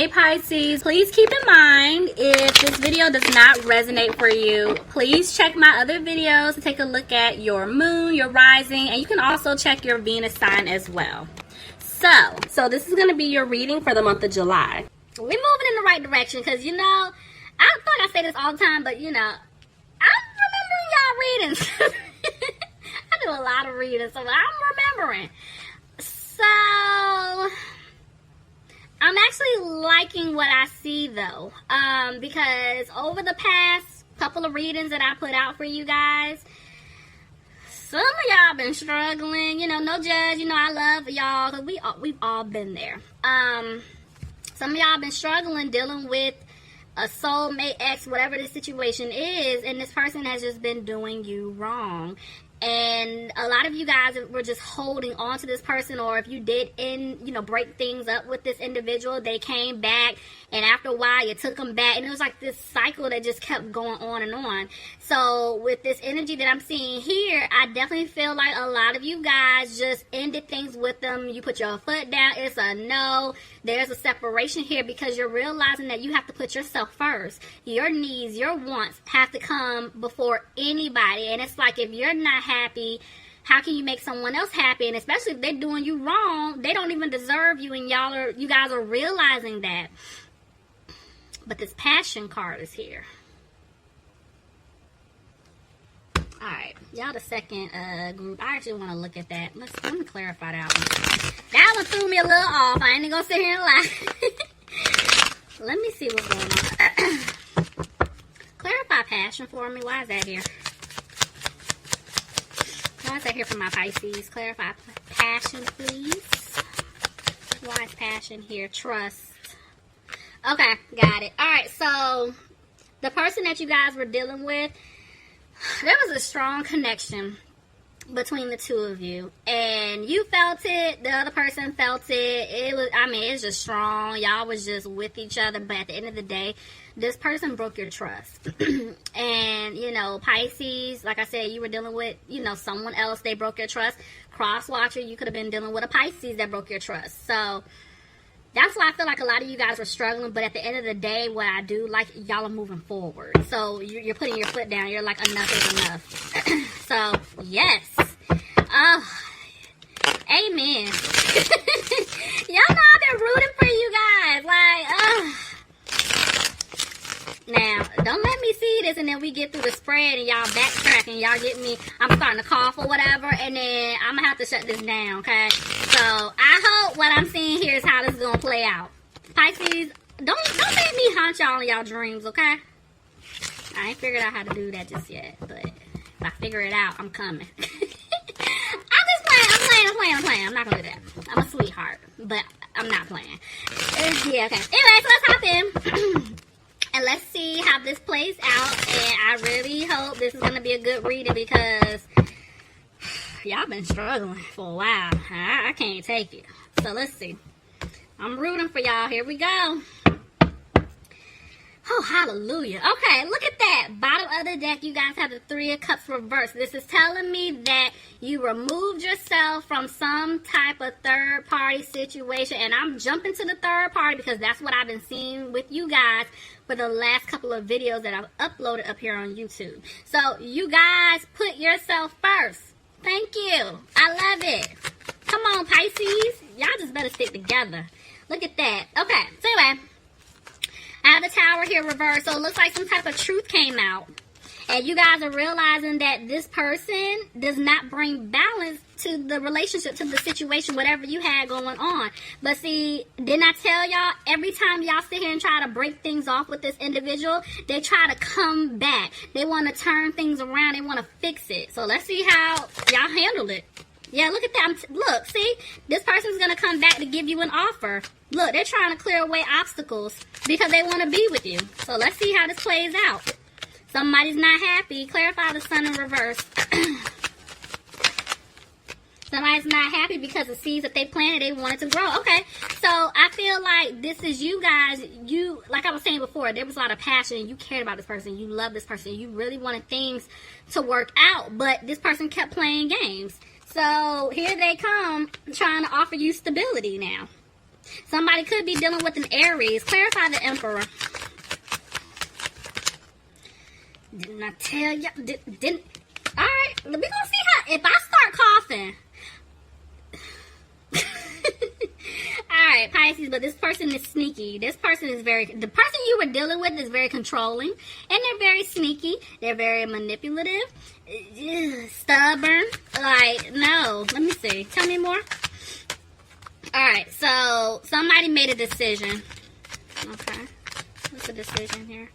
Hey Pisces, please keep in mind if this video does not resonate for you, please check my other videos to take a look at your moon, your rising, and you can also check your Venus sign as well. So this is going to be your reading for the month of July. We're moving in the right direction because, you know, I thought I say this all the time, but, you know, I'm remembering y'all readings. I do a lot of reading, so I'm remembering. So I'm actually liking what I see, though, because over the past couple of readings that I put out for you guys, some of y'all been struggling. You know, no judge. You know, I love y'all because we've all been there. Some of y'all been struggling dealing with a soulmate, ex, whatever the situation is, and this person has just been doing you wrong. And a lot of you guys were just holding on to this person, or if you did break things up with this individual, they came back, and after a while you took them back, and it was like this cycle that just kept going on and on. So with this energy that I'm seeing here, I definitely feel like a lot of you guys just ended things with them. You put your foot down, it's a no. There's a separation here because you're realizing that you have to put yourself first. Your needs, your wants have to come before anybody, and it's like if you're not happy, how can you make someone else happy? And especially if they're doing you wrong, they don't even deserve you, and you guys are realizing that. But this passion card is here. Alright, y'all the second group. I actually want to look at that. Let me clarify that one. That one threw me a little off. I ain't gonna sit here and lie. Let me see what's going on. Clarify passion for me. Why is that here? Why is that here for my Pisces? Clarify passion, please. Why is passion here? Trust. Okay, got it. Alright, so the person that you guys were dealing with, there was a strong connection between the two of you, and you felt it, the other person felt it. It's just strong. Y'all was just with each other, but at the end of the day, this person broke your trust. And, you know, Pisces, like I said, you were dealing with, you know, someone else, they broke your trust. Cross-watcher, you could have been dealing with a Pisces that broke your trust. So that's why I feel like a lot of you guys were struggling, but at the end of the day, what I do, like, y'all are moving forward. So you're putting your foot down. You're like, enough is enough. So, yes. Oh, amen. Y'all know I've been rooting for you guys. Like, now, don't let me see this and then we get through the spread and y'all backtrack and y'all get me, I'm starting to cough or whatever, and then I'm going to have to shut this down, okay? So, I hope what I'm seeing here is how this is going to play out. Pisces, don't make me haunt y'all in y'all dreams, okay? I ain't figured out how to do that just yet, but if I figure it out, I'm coming. I'm playing. I'm not going to do that. I'm a sweetheart, but I'm not playing. Yeah, okay. Anyway, so let's hop in. And let's see how this plays out. And I really hope this is going to be a good reading because y'all been struggling for a while. I can't take it. So let's see. I'm rooting for y'all. Here we go. Oh, hallelujah. Okay, look at that. Bottom of the deck, you guys have the Three of Cups reversed. This is telling me that you removed yourself from some type of third-party situation. And I'm jumping to the third party because that's what I've been seeing with you guys for the last couple of videos that I've uploaded up here on YouTube. So, you guys put yourself first. Thank you. I love it. Come on, Pisces. Y'all just better stick together. Look at that. Okay, so anyway, I have the Tower here reversed, so it looks like some type of truth came out. And you guys are realizing that this person does not bring balance to the relationship, to the situation, whatever you had going on. But see, didn't I tell y'all, every time y'all sit here and try to break things off with this individual, they try to come back. They want to turn things around. They want to fix it. So let's see how y'all handled it. Yeah, look at that. Look, see? This person's going to come back to give you an offer. Look, they're trying to clear away obstacles because they want to be with you. So let's see how this plays out. Somebody's not happy. Clarify the Sun in reverse. Somebody's not happy because the seeds that they planted, they wanted to grow. Okay, so I feel like this is you guys. You, like I was saying before, there was a lot of passion. You cared about this person. You loved this person. You really wanted things to work out. But this person kept playing games. So here they come trying to offer you stability now. Somebody could be dealing with an Aries. Clarify the Emperor. Didn't I tell you? Didn't. All right, we're gonna see how. If I start coughing. All right, Pisces, but this person is sneaky. This person is the person you were dealing with is very controlling, and they're very sneaky. They're very manipulative, stubborn. Like, no, let me see. Tell me more. All right, so somebody made a decision. Okay, what's the decision here?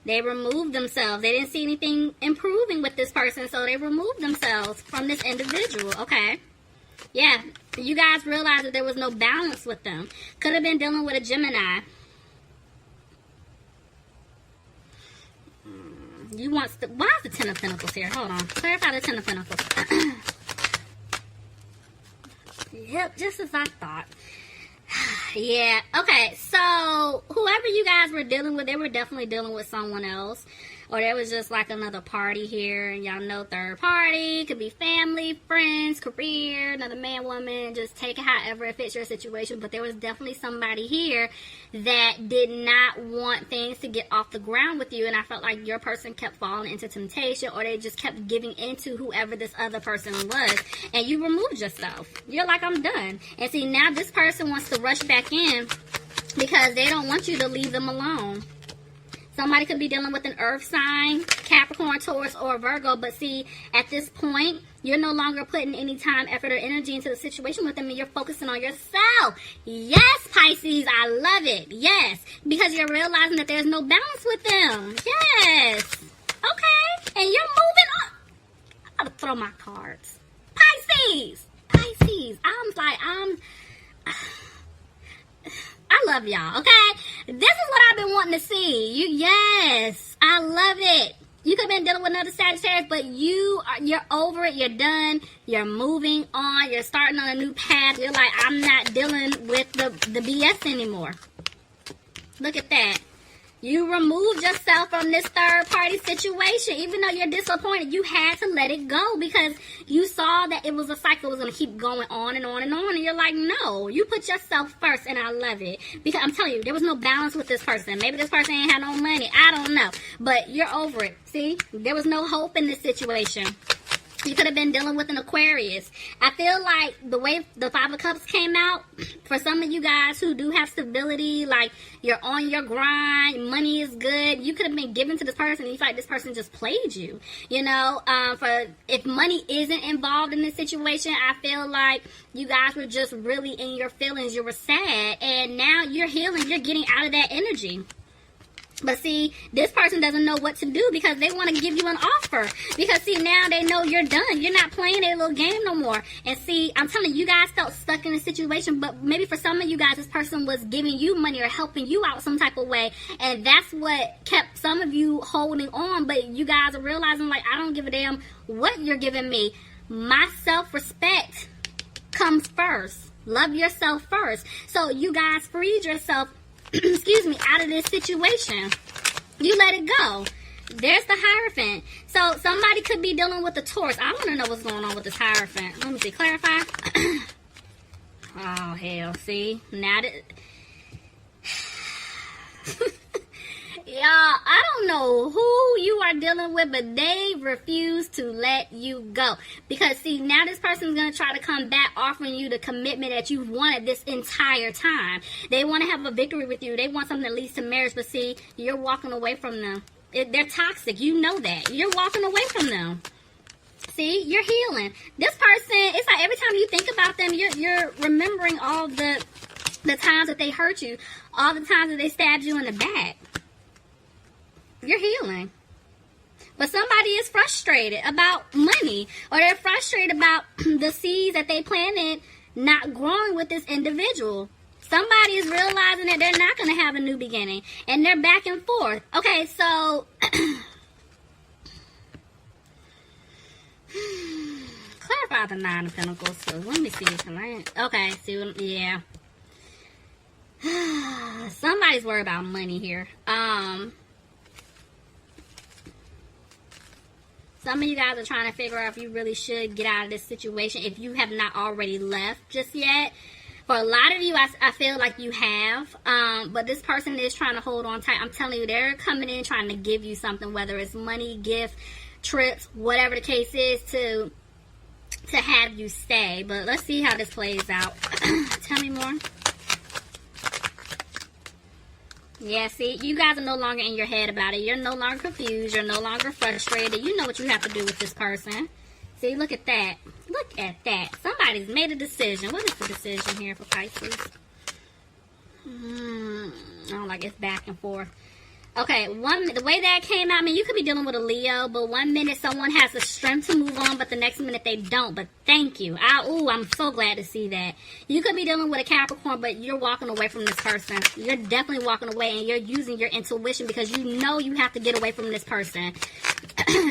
They removed themselves. They didn't see anything improving with this person, so they removed themselves from this individual. Okay. Yeah, you guys realized that there was no balance with them. Could have been dealing with a Gemini. You want... Why is the Ten of Pentacles here? Hold on. Clarify the Ten of Pentacles. Yep, just as I thought. Yeah, okay, so whoever you guys were dealing with, they were definitely dealing with someone else. Or there was just like another party here, and y'all know third party. Could be family, friends, career, another man, woman. Just take it however it fits your situation. But there was definitely somebody here that did not want things to get off the ground with you. And I felt like your person kept falling into temptation, or they just kept giving into whoever this other person was. And you removed yourself. You're like, I'm done. And see, now this person wants to rush back in because they don't want you to leave them alone. Somebody could be dealing with an earth sign, Capricorn, Taurus, or Virgo. But see, at this point, you're no longer putting any time, effort, or energy into the situation with them, and you're focusing on yourself. Yes, Pisces, I love it. Yes, because you're realizing that there's no balance with them. Yes. Okay. And you're moving on. I'm going to throw my cards. Pisces. I love y'all, okay? This is what I've been wanting to see. Yes, I love it. You could have been dealing with another Sagittarius, but you're over it. You're done. You're moving on. You're starting on a new path. You're like, I'm not dealing with the BS anymore. Look at that. You removed yourself from this third party situation. Even though you're disappointed, you had to let it go because you saw that it was a cycle. It was going to keep going on and on and on. And you're like, no, you put yourself first. And I love it. Because I'm telling you, there was no balance with this person. Maybe this person ain't had no money. I don't know. But you're over it. See, there was no hope in this situation. You could have been dealing with an Aquarius. I feel like the way the Five of Cups came out, for some of you guys who do have stability, like you're on your grind, money is good, you could have been given to this person and you feel like this person just played you. You know, for if money isn't involved in this situation, I feel like you guys were just really in your feelings. You were sad, and now you're healing. You're getting out of that energy. But see, this person doesn't know what to do because they want to give you an offer. Because see, now they know you're done. You're not playing their little game no more. And see, I'm telling you, you guys felt stuck in a situation. But maybe for some of you guys, this person was giving you money or helping you out some type of way. And that's what kept some of you holding on. But you guys are realizing, like, I don't give a damn what you're giving me. My self-respect comes first. Love yourself first. So you guys freed yourself excuse me, out of this situation. You let it go. There's the Hierophant. So somebody could be dealing with the Taurus. I want to know what's going on with this Hierophant. Let me see. Clarify. Oh, hell. See? Now that... Y'all, I don't know who you are dealing with, but they refuse to let you go. Because, see, now this person's going to try to come back offering you the commitment that you've wanted this entire time. They want to have a victory with you. They want something that leads to marriage, but see, you're walking away from them. They're toxic. You know that. You're walking away from them. See, you're healing. This person, it's like every time you think about them, you're remembering all the times that they hurt you, all the times that they stabbed you in the back. You're healing. But somebody is frustrated about money, or they're frustrated about the seeds that they planted not growing with this individual. Somebody is realizing that they're not going to have a new beginning, and they're back and forth. Okay, so clarify the Nine of Pentacles. So let me see. Okay, see, yeah. Somebody's worried about money here. Some of you guys are trying to figure out if you really should get out of this situation if you have not already left just yet. For a lot of you, I feel like you have, but this person is trying to hold on tight. I'm telling you, they're coming in trying to give you something, whether it's money, gift, trips, whatever the case is, to have you stay. But let's see how this plays out. Tell me more. Yeah, see, you guys are no longer in your head about it. You're no longer confused. You're no longer frustrated. You know what you have to do with this person. See, look at that. Look at that. Somebody's made a decision. What is the decision here for Pisces? I don't like it's back and forth. Okay, the way that came out, I mean, you could be dealing with a Leo, but one minute someone has the strength to move on, but the next minute they don't. But thank you. I'm so glad to see that. You could be dealing with a Capricorn, but you're walking away from this person. You're definitely walking away, and you're using your intuition because you know you have to get away from this person.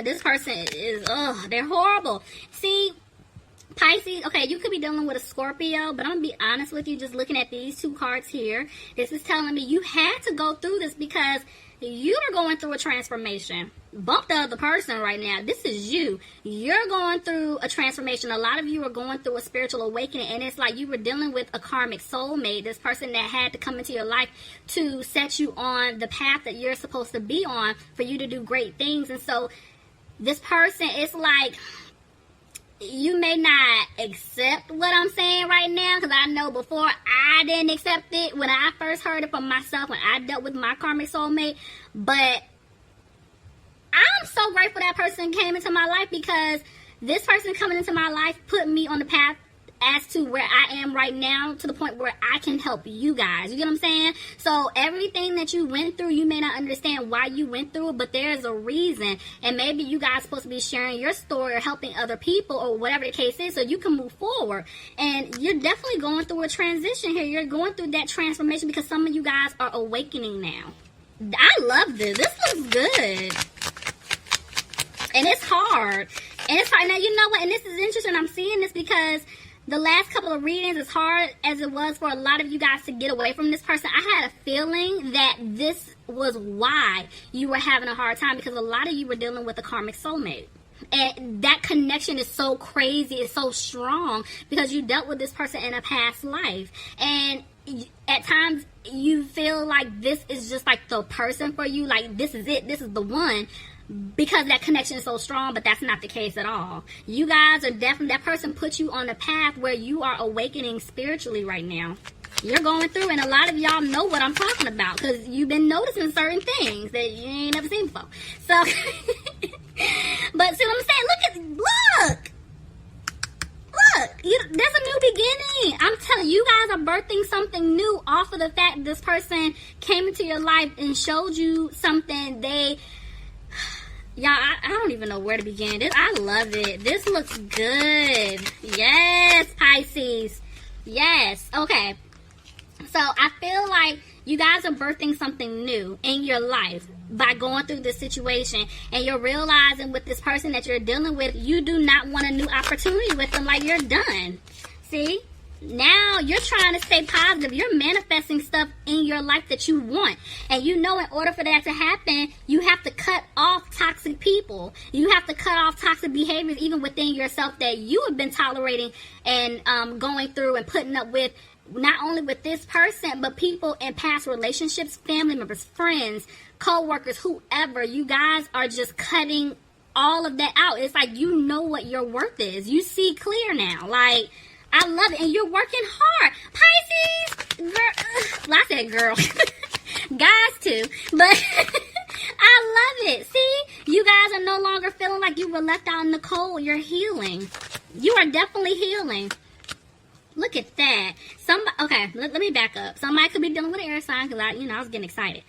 This person is, they're horrible. See, Pisces, okay, you could be dealing with a Scorpio, but I'm going to be honest with you, just looking at these two cards here, this is telling me you had to go through this because you are going through a transformation. Bump the other person right now. This is you. You're going through a transformation. A lot of you are going through a spiritual awakening, and it's like you were dealing with a karmic soulmate, this person that had to come into your life to set you on the path that you're supposed to be on for you to do great things. And so this person, it's like you may not accept what I'm saying right now, because I know before I didn't accept it when I first heard it from myself, when I dealt with my karmic soulmate. But I'm so grateful that person came into my life, because this person coming into my life put me on the path as to where I am right now, to the point where I can help you guys. You get what I'm saying? So everything that you went through, you may not understand why you went through it, but there's a reason. And maybe you guys are supposed to be sharing your story or helping other people or whatever the case is, so you can move forward. And you're definitely going through a transition here. You're going through that transformation because some of you guys are awakening now. I love this. This looks good. And it's hard. And it's hard. Now, you know what? And this is interesting. I'm seeing this because the last couple of readings, as hard as it was for a lot of you guys to get away from this person, I had a feeling that this was why you were having a hard time, because a lot of you were dealing with a karmic soulmate. And that connection is so crazy, it's so strong, because you dealt with this person in a past life. And at times you feel like this is just like the person for you, like this is it, this is the one, because that connection is so strong. But that's not the case at all. You guys are definitely, that person put you on a path where you are awakening spiritually right now. You're going through, and a lot of y'all know what I'm talking about, because you've been noticing certain things that you ain't never seen before. So, but see what I'm saying? Look! There's a new beginning. I'm telling you, you guys are birthing something new off of the fact that this person came into your life and showed you something y'all, I don't even know where to begin. I love it. This looks good. Yes, Pisces. Yes. Okay. So I feel like you guys are birthing something new in your life by going through this situation, and you're realizing with this person that you're dealing with, you do not want a new opportunity with them. Like, you're done. See? Now you're trying to stay positive. You're manifesting stuff in your life that you want. And you know, in order for that to happen, you have to cut off toxic people. You have to cut off toxic behaviors even within yourself that you have been tolerating and going through and putting up with, not only with this person, but people in past relationships, family members, friends, co-workers, whoever. You guys are just cutting all of that out. It's like you know what your worth is. You see clear now. Like, I love it. And you're working hard. Pisces, girl. Well, I said girl. Guys too. But I love it. See? You guys are no longer feeling like you were left out in the cold. You're healing. You are definitely healing. Look at that. Okay, let me back up. Somebody could be dealing with an air sign, because I was getting excited.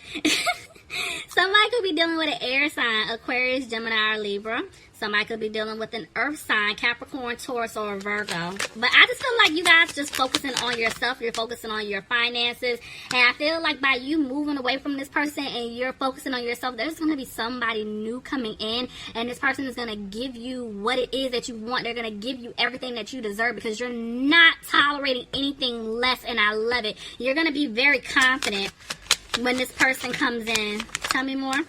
Somebody could be dealing with an air sign, Aquarius, Gemini, or Libra. Somebody could be dealing with an earth sign, Capricorn, Taurus, or Virgo. But I just feel like you guys just focusing on yourself. You're focusing on your finances. And I feel like by you moving away from this person and you're focusing on yourself, there's going to be somebody new coming in. And this person is going to give you what it is that you want. They're going to give you everything that you deserve, because you're not tolerating anything less. And I love it. You're going to be very confident when this person comes in. Tell me more.